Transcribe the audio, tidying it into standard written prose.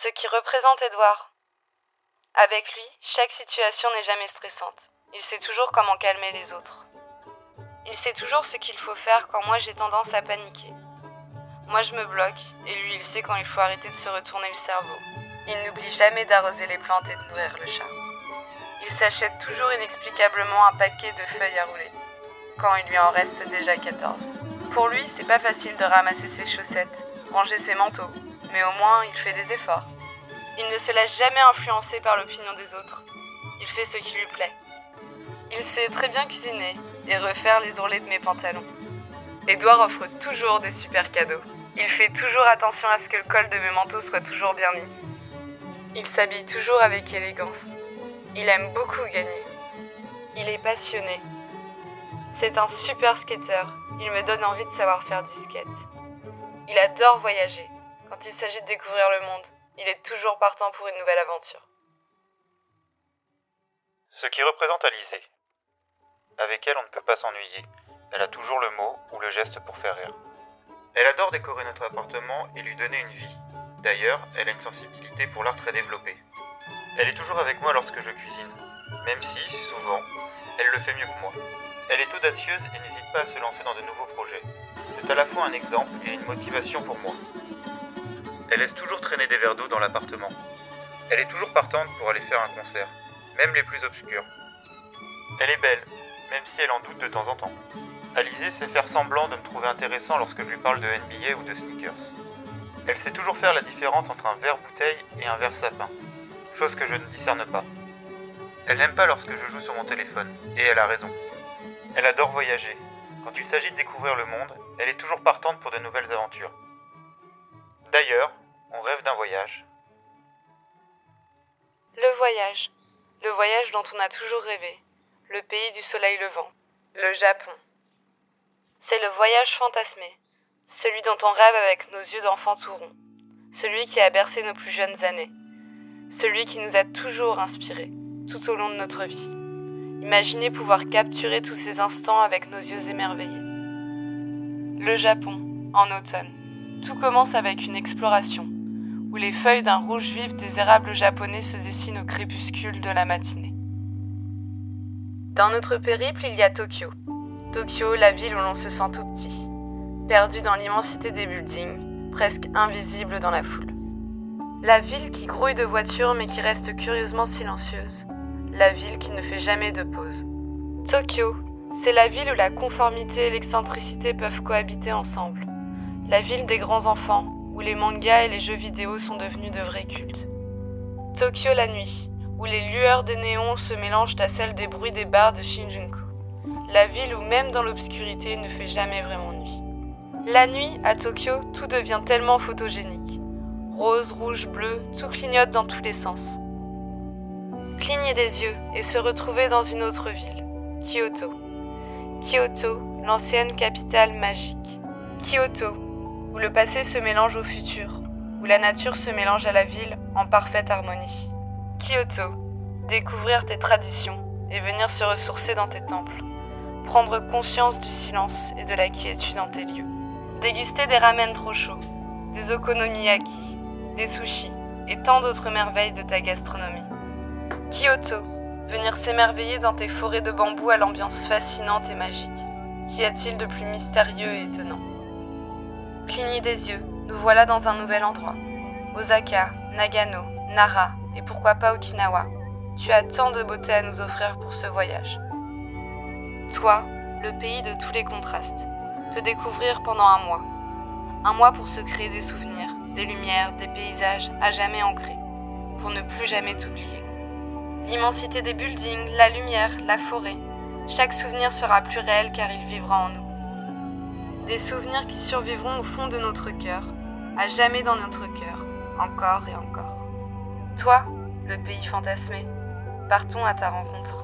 Ce qui représente Edouard. Avec lui, chaque situation n'est jamais stressante. Il sait toujours comment calmer les autres. Il sait toujours ce qu'il faut faire quand moi j'ai tendance à paniquer. Moi je me bloque, et lui il sait quand il faut arrêter de se retourner le cerveau. Il n'oublie jamais d'arroser les plantes et de nourrir le chat. Il s'achète toujours inexplicablement un paquet de feuilles à rouler, quand il lui en reste déjà 14. Pour lui, c'est pas facile de ramasser ses chaussettes, ranger ses manteaux, mais au moins il fait des efforts. Il ne se laisse jamais influencer par l'opinion des autres. Il fait ce qui lui plaît. Il sait très bien cuisiner et refaire les ourlets de mes pantalons. Edouard offre toujours des super cadeaux. Il fait toujours attention à ce que le col de mes manteaux soit toujours bien mis. Il s'habille toujours avec élégance. Il aime beaucoup gagner. Il est passionné. C'est un super skateur. Il me donne envie de savoir faire du skate. Il adore voyager. Quand il s'agit de découvrir le monde, il est toujours partant pour une nouvelle aventure. Ce qui représente Alizée. Avec elle, on ne peut pas s'ennuyer. Elle a toujours le mot ou le geste pour faire rire. Elle adore décorer notre appartement et lui donner une vie. D'ailleurs, elle a une sensibilité pour l'art très développée. Elle est toujours avec moi lorsque je cuisine, même si, souvent, elle le fait mieux que moi. Elle est audacieuse et n'hésite pas à se lancer dans de nouveaux projets. C'est à la fois un exemple et une motivation pour moi. Elle laisse toujours traîner des verres d'eau dans l'appartement. Elle est toujours partante pour aller faire un concert, même les plus obscurs. Elle est belle, même si elle en doute de temps en temps. Alizée sait faire semblant de me trouver intéressant lorsque je lui parle de NBA ou de sneakers. Elle sait toujours faire la différence entre un verre bouteille et un verre sapin, chose que je ne discerne pas. Elle n'aime pas lorsque je joue sur mon téléphone, et elle a raison. Elle adore voyager. Quand il s'agit de découvrir le monde, elle est toujours partante pour de nouvelles aventures. D'ailleurs, on rêve d'un voyage. Le voyage dont on a toujours rêvé, le pays du soleil levant, le Japon. C'est le voyage fantasmé, celui dont on rêve avec nos yeux d'enfants tout ronds, celui qui a bercé nos plus jeunes années, celui qui nous a toujours inspirés, tout au long de notre vie. Imaginez pouvoir capturer tous ces instants avec nos yeux émerveillés. Le Japon, en automne. Tout commence avec une exploration, où les feuilles d'un rouge vif des érables japonais se dessinent au crépuscule de la matinée. Dans notre périple, il y a Tokyo. Tokyo, la ville où l'on se sent tout petit, perdu dans l'immensité des buildings, presque invisible dans la foule. La ville qui grouille de voitures mais qui reste curieusement silencieuse. La ville qui ne fait jamais de pause. Tokyo, c'est la ville où la conformité et l'excentricité peuvent cohabiter ensemble. La ville des grands enfants, où les mangas et les jeux vidéo sont devenus de vrais cultes. Tokyo la nuit, où les lueurs des néons se mélangent à celles des bruits des bars de Shinjuku. La ville où même dans l'obscurité il ne fait jamais vraiment nuit. La nuit, à Tokyo, tout devient tellement photogénique. Rose, rouge, bleu, tout clignote dans tous les sens. Cligner des yeux et se retrouver dans une autre ville, Kyoto. Kyoto, l'ancienne capitale magique. Kyoto, où le passé se mélange au futur, où la nature se mélange à la ville en parfaite harmonie. Kyoto, découvrir tes traditions et venir se ressourcer dans tes temples. Prendre conscience du silence et de la quiétude dans tes lieux. Déguster des ramen trop chauds, des okonomiyaki, des sushis et tant d'autres merveilles de ta gastronomie. Kyoto, venir s'émerveiller dans tes forêts de bambou à l'ambiance fascinante et magique. Qu'y a-t-il de plus mystérieux et étonnant? Cligner des yeux, nous voilà dans un nouvel endroit. Osaka, Nagano, Nara et pourquoi pas Okinawa. Tu as tant de beauté à nous offrir pour ce voyage. Toi, le pays de tous les contrastes. Te découvrir pendant un mois. Un mois pour se créer des souvenirs, des lumières, des paysages à jamais ancrés. Pour ne plus jamais t'oublier. L'immensité des buildings, la lumière, la forêt. Chaque souvenir sera plus réel car il vivra en nous. Des souvenirs qui survivront au fond de notre cœur, à jamais dans notre cœur, encore et encore. Toi, le pays fantasmé, partons à ta rencontre.